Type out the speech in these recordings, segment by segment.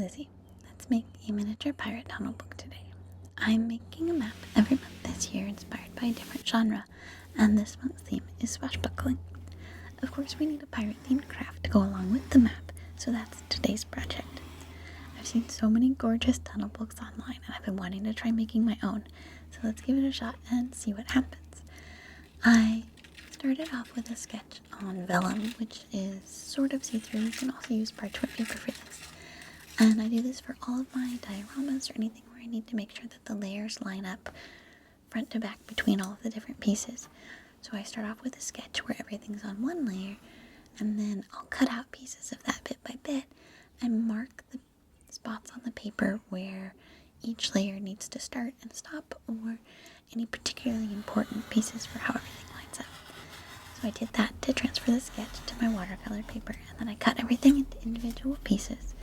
Lizzie. Let's make a miniature pirate tunnel book today. I'm making a map every month this year inspired by a different genre, and this month's theme is swashbuckling. Of course, we need a pirate-themed craft to go along with the map, so that's today's project. I've seen so many gorgeous tunnel books online, and I've been wanting to try making my own, so let's give it a shot and see what happens. I started off with a sketch on vellum, which is sort of see-through. You can also use parchment paper for this. And I do this for all of my dioramas or anything where I need to make sure that the layers line up front to back between all of the different pieces. So I start off with a sketch where everything's on one layer, and then I'll cut out pieces of that bit by bit and mark the spots on the paper where each layer needs to start and stop, or any particularly important pieces for how everything lines up. So I did that to transfer the sketch to my watercolor paper, and then I cut everything into individual pieces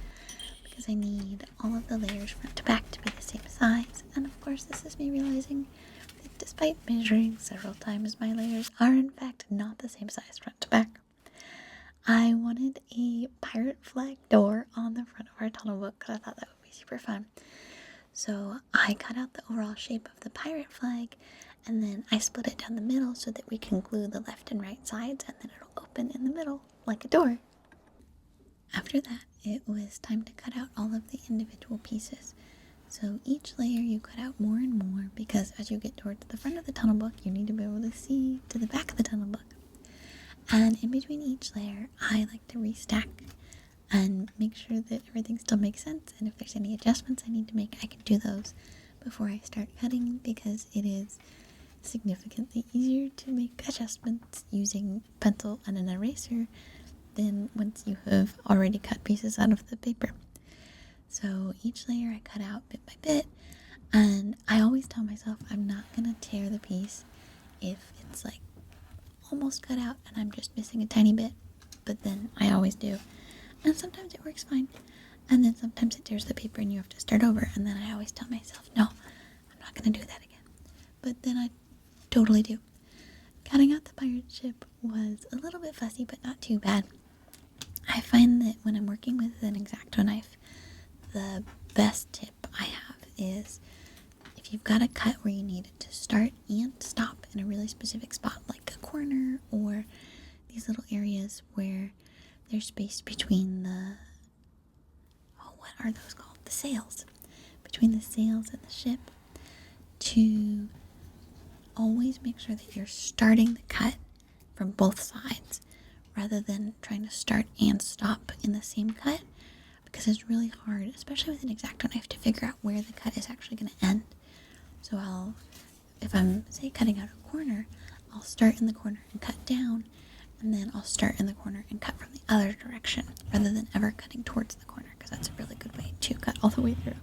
because I need all of the layers front to back to be the same size. And of course, this is me realizing that despite measuring several times, my layers are in fact not the same size front to back. I wanted a pirate flag door on the front of our tunnel book because I thought that would be super fun. So I cut out the overall shape of the pirate flag, and then I split it down the middle so that we can glue the left and right sides, and then it'll open in the middle like a door. After that, it was time to cut out all of the individual pieces. So each layer you cut out more and more, because as you get towards the front of the tunnel book, you need to be able to see to the back of the tunnel book. And in between each layer, I like to restack and make sure that everything still makes sense. And if there's any adjustments I need to make, I can do those before I start cutting, because it is significantly easier to make adjustments using pencil and an eraser than once you have already cut pieces out of the paper. So each layer I cut out bit by bit, and I always tell myself I'm not gonna tear the piece if it's like almost cut out and I'm just missing a tiny bit, but then I always do. And sometimes it works fine, and then sometimes it tears the paper and you have to start over, and then I always tell myself, no, I'm not gonna do that again. But then I totally do. Cutting out the pirate ship was a little bit fussy, but not too bad. I find that when I'm working with an X-acto knife, the best tip I have is if you've got a cut where you need it to start and stop in a really specific spot, like a corner or these little areas where there's space between what are those called? The sails. Between the sails and the ship, to always make sure that you're starting the cut from both sides rather than trying to start and stop in the same cut, because it's really hard, especially with an X-acto knife, to figure out where the cut is actually going to end. So if I'm, say, cutting out a corner, I'll start in the corner and cut down, and then I'll start in the corner and cut from the other direction, rather than ever cutting towards the corner, because that's a really good way to cut all the way through.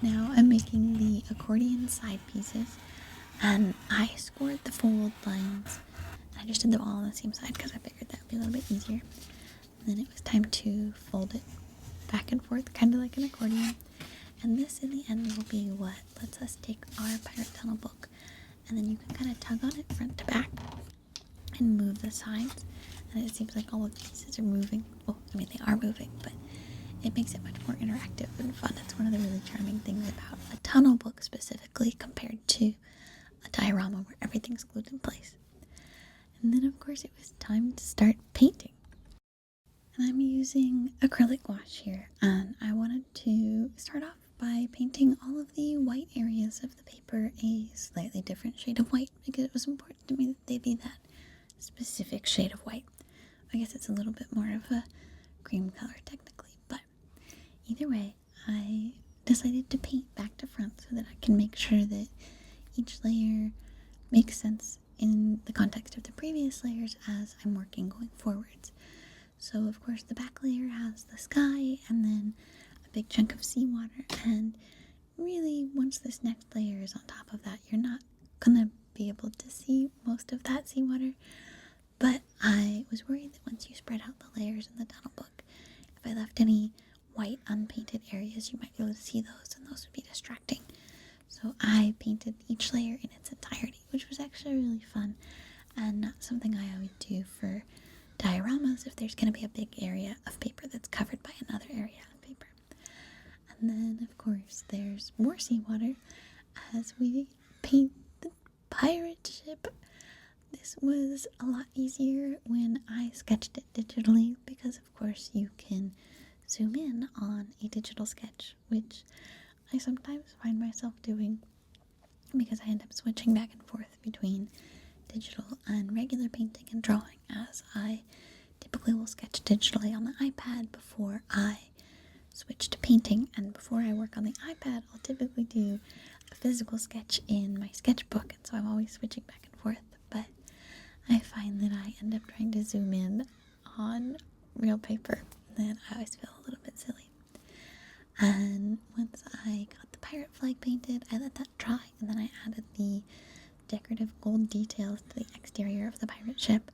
Now I'm making the accordion side pieces, and I scored the fold lines. I just did them all on the same side because I figured that would be a little bit easier. And then it was time to fold it back and forth, kind of like an accordion. And this in the end will be what lets us take our pirate tunnel book, and then you can kind of tug on it front to back and move the sides, and it seems like all of the pieces are moving. Well, I mean, they are moving, but it makes it much more interactive and fun. It's one of the really charming things about a tunnel book specifically compared to a diorama where everything's glued in place. And then of course it was time to start painting. And I'm using acrylic gouache here, and I wanted to start off by painting all of the white areas of the paper a slightly different shade of white, because it was important to me that they be that specific shade of white. I guess it's a little bit more of a cream color technically, but either way, I decided to paint back to front so that I can make sure that each layer makes sense in the context of the previous layers as I'm working going forwards. So of course the back layer has the sky and then a big chunk of seawater, and really once this next layer is on top of that, you're not gonna be able to see most of that seawater. But I was worried that once you spread out the layers in the tunnel book, if I left any white unpainted areas, you might be able to see those, and those would be distracting. So I painted each layer in its entirety, which was actually really fun, and not something I always do for dioramas if there's going to be a big area of paper that's covered by another area of paper. more seawater as we paint the pirate ship. This was a lot easier when I sketched it digitally because, of course, you can zoom in on a digital sketch, which I sometimes find myself doing because I end up switching back and forth between digital and regular painting and drawing, as I typically will sketch digitally on the iPad before I switch to painting, and before I work on the iPad I'll typically do a physical sketch in my sketchbook, and so I'm always switching back and forth. But I find that I end up trying to zoom in on real paper, and then I always feel a little bit silly. And once I got the pirate flag painted, I let that dry, and then I added the decorative gold details to the exterior of the pirate ship.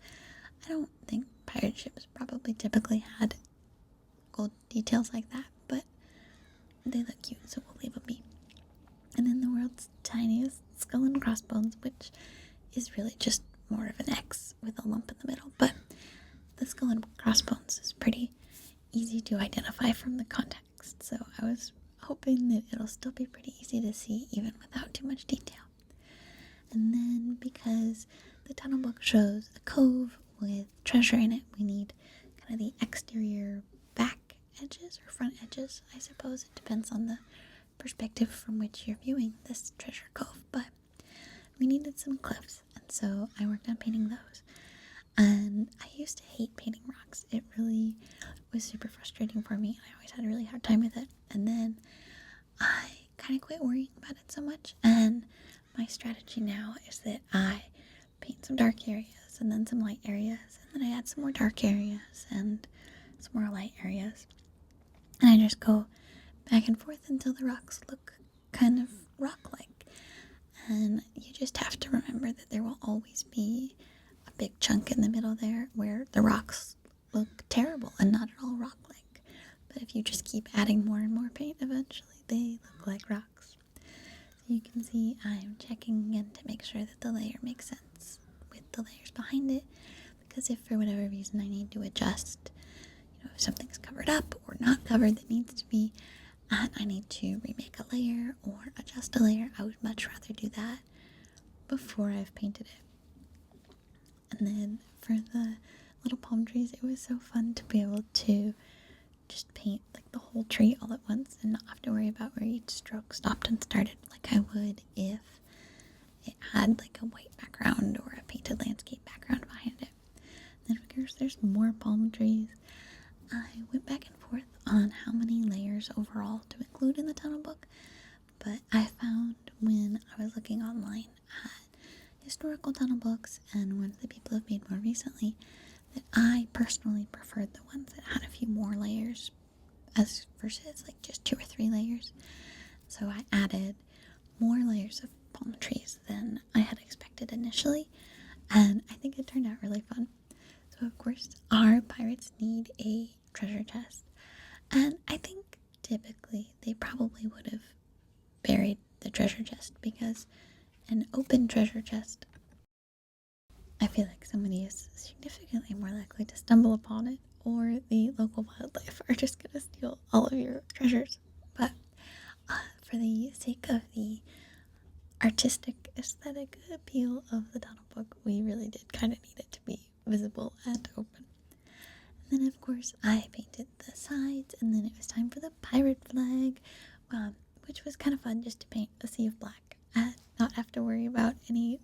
I don't think pirate ships probably typically had gold details like that, but they look cute, so we'll leave them be. And then the world's tiniest skull and crossbones, which is really just more of an X with a lump in the middle, but the skull and crossbones is pretty easy to identify from the context, so I was hoping that it'll still be pretty easy to see even without too much detail. And then because the tunnel book shows a cove with treasure in it, we need kind of the exterior back edges or front edges, I suppose. It depends on the perspective from which you're viewing this treasure cove, but we needed some cliffs, and so I worked on painting those. And I used to hate painting rocks. It really was super frustrating for me, and I always had a really hard time with it. And then I kind of quit worrying about it so much, and my strategy now is that I paint some dark areas and then some light areas, and then I add some more dark areas and some more light areas, and I just go back and forth until the rocks look kind of rock-like. And you just have to remember that there will always be a big chunk in the middle there where the rocks look terrible and not at all rock-like. But if you just keep adding more and more paint, eventually they look like rocks. So you can see I'm checking again to make sure that the layer makes sense with the layers behind it, because if for whatever reason I need to adjust, if something's covered up or not covered that needs to be, and I need to remake a layer or adjust a layer, I would much rather do that before I've painted it. And then for the little palm trees, it was so fun to be able to just paint like the whole tree all at once and not have to worry about where each stroke stopped and started like I would if it had like a white background or a painted landscape background behind it. And then of course there's more palm trees. I went back and forth on how many layers overall to include in the tunnel book, but I found when I was looking online at historical tunnel books and ones that people have made more recently that I personally preferred the ones that had a few more layers as versus like just 2 or 3 layers. So I added more layers of palm trees than I had expected initially, and I think it turned out really fun. So of course our pirates need a treasure chest, and I think typically they probably would have buried the treasure chest, because an open treasure chest, I feel like somebody is significantly more likely to stumble upon it, or the local wildlife are just going to steal all of your treasures. But for the sake of the artistic aesthetic appeal of the tunnel book, we really did kind of need it to be visible and open. And then of course I painted the sides, and then it was time for the pirate flag, which was kind of fun just to paint a sea of black and not have to worry about any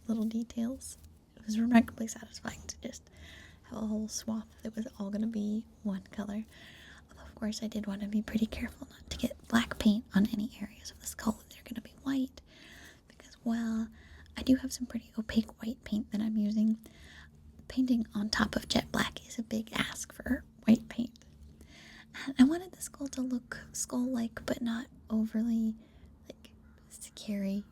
little details. It was remarkably satisfying to just have a whole swath that was all going to be one color. Although of course I did want to be pretty careful not to get black paint on any areas of the skull that they're going to be white, because, well, I do have some pretty opaque white paint that I'm using. Painting on top of jet black is a big ask for white paint. And I wanted the skull to look skull-like, but not overly, like, scary.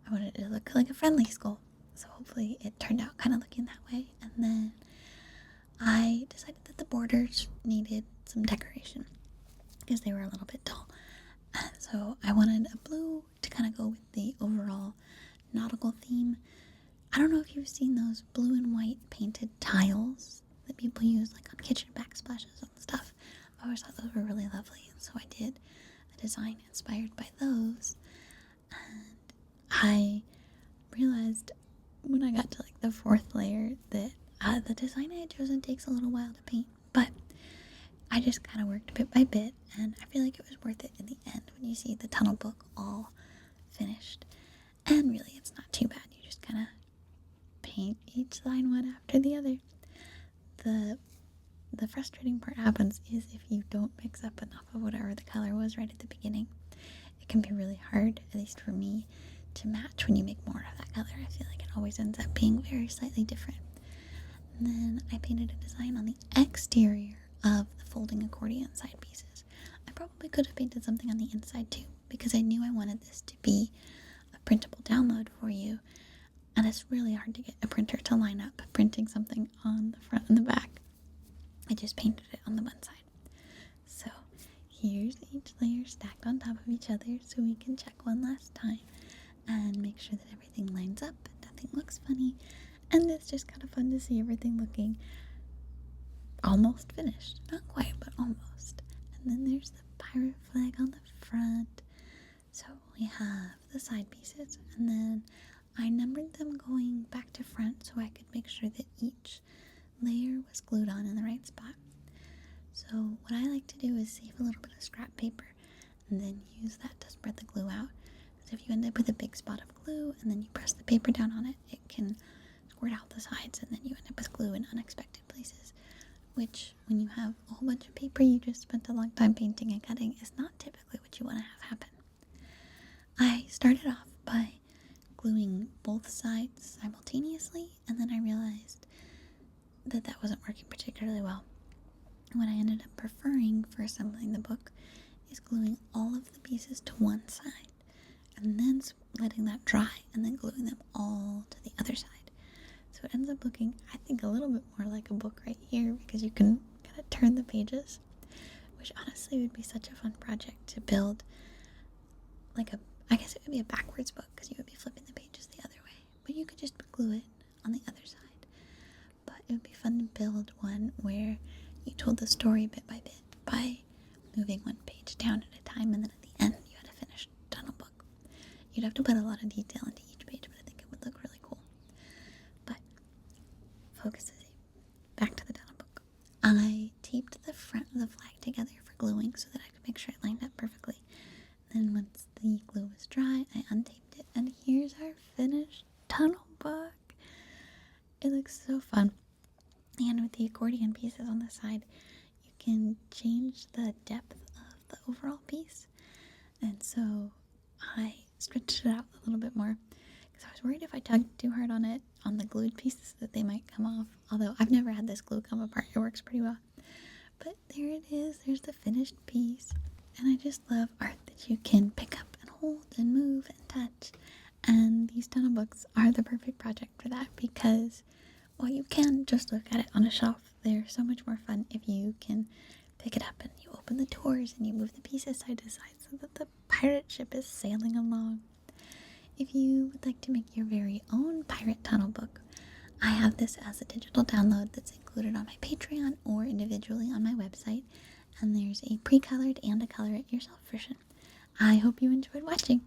I wanted it to look like a friendly skull. So hopefully it turned out kind of looking that way. And then I decided that the borders needed some decoration because they were a little bit dull. And so I wanted a blue to kind of go with the overall nautical theme. I don't know if you've seen those blue and white painted tiles that people use like on kitchen backsplashes and stuff. I always thought those were really lovely, and so I did a design inspired by those. And I realized when I got to like the fourth layer that the design I had chosen takes a little while to paint, but I just kind of worked bit by bit, and I feel like it was worth it in the end when you see the tunnel book all finished. And really, it's not too bad. You just kind of paint each line one after the other. The frustrating part happens is if you don't mix up enough of whatever the color was right at the beginning. It can be really hard, at least for me, to match when you make more of that color. I feel like it always ends up being very slightly different. And then I painted a design on the exterior of the folding accordion side pieces. I probably could have painted something on the inside too, because I knew I wanted this to be a printable download for you. And it's really hard to get a printer to line up printing something on the front and the back. I just painted it on the one side. So here's each layer stacked on top of each other so we can check one last time and make sure that everything lines up and nothing looks funny. And it's just kind of fun to see everything looking almost finished. Not quite, but almost. And then there's the pirate flag on the front. So we have the side pieces, and then I numbered them going back to front so I could make sure that each layer was glued on in the right spot. So what I like to do is save a little bit of scrap paper and then use that to spread the glue out. So if you end up with a big spot of glue and then you press the paper down on it, it can squirt out the sides and then you end up with glue in unexpected places, which when you have a whole bunch of paper you just spent a long time painting and cutting is not typically what you want to have happen. I started off by gluing both sides simultaneously, and then I realized that that wasn't working particularly well. What I ended up preferring for assembling the book is gluing all of the pieces to one side and then letting that dry and then gluing them all to the other side. So it ends up looking, I think, a little bit more like a book right here because you can kind of turn the pages, which honestly would be such a fun project to build. I guess it would be a backwards book because you would be flipping the pages the other way, but you could just glue it on the other side. But it would be fun to build one where you told the story bit by bit by moving one page down at a time, and then at the end you had a finished tunnel book. You'd have to put a lot of detail into each page, but I think it would look really cool. But focus is back to the tunnel book. I taped the front of the flag together for gluing so that I could make sure it lined up perfectly. Then once the glue was dry, I untaped it, and here's our finished tunnel book. It looks so fun. And with the accordion pieces on the side, you can change the depth of the overall piece. And so I stretched it out a little bit more because I was worried if I tugged too hard on it, on the glued pieces, that they might come off. Although I've never had this glue come apart. It works pretty well. But there it is. There's the finished piece. And I just love art that you can pick up and hold and move and touch. And these tunnel books are the perfect project for that because, well, you can just look at it on a shelf. They're so much more fun if you can pick it up and you open the doors and you move the pieces side to side so that the pirate ship is sailing along. If you would like to make your very own pirate tunnel book, I have this as a digital download that's included on my Patreon or individually on my website. And there's a pre-colored and a color it yourself version. I hope you enjoyed watching.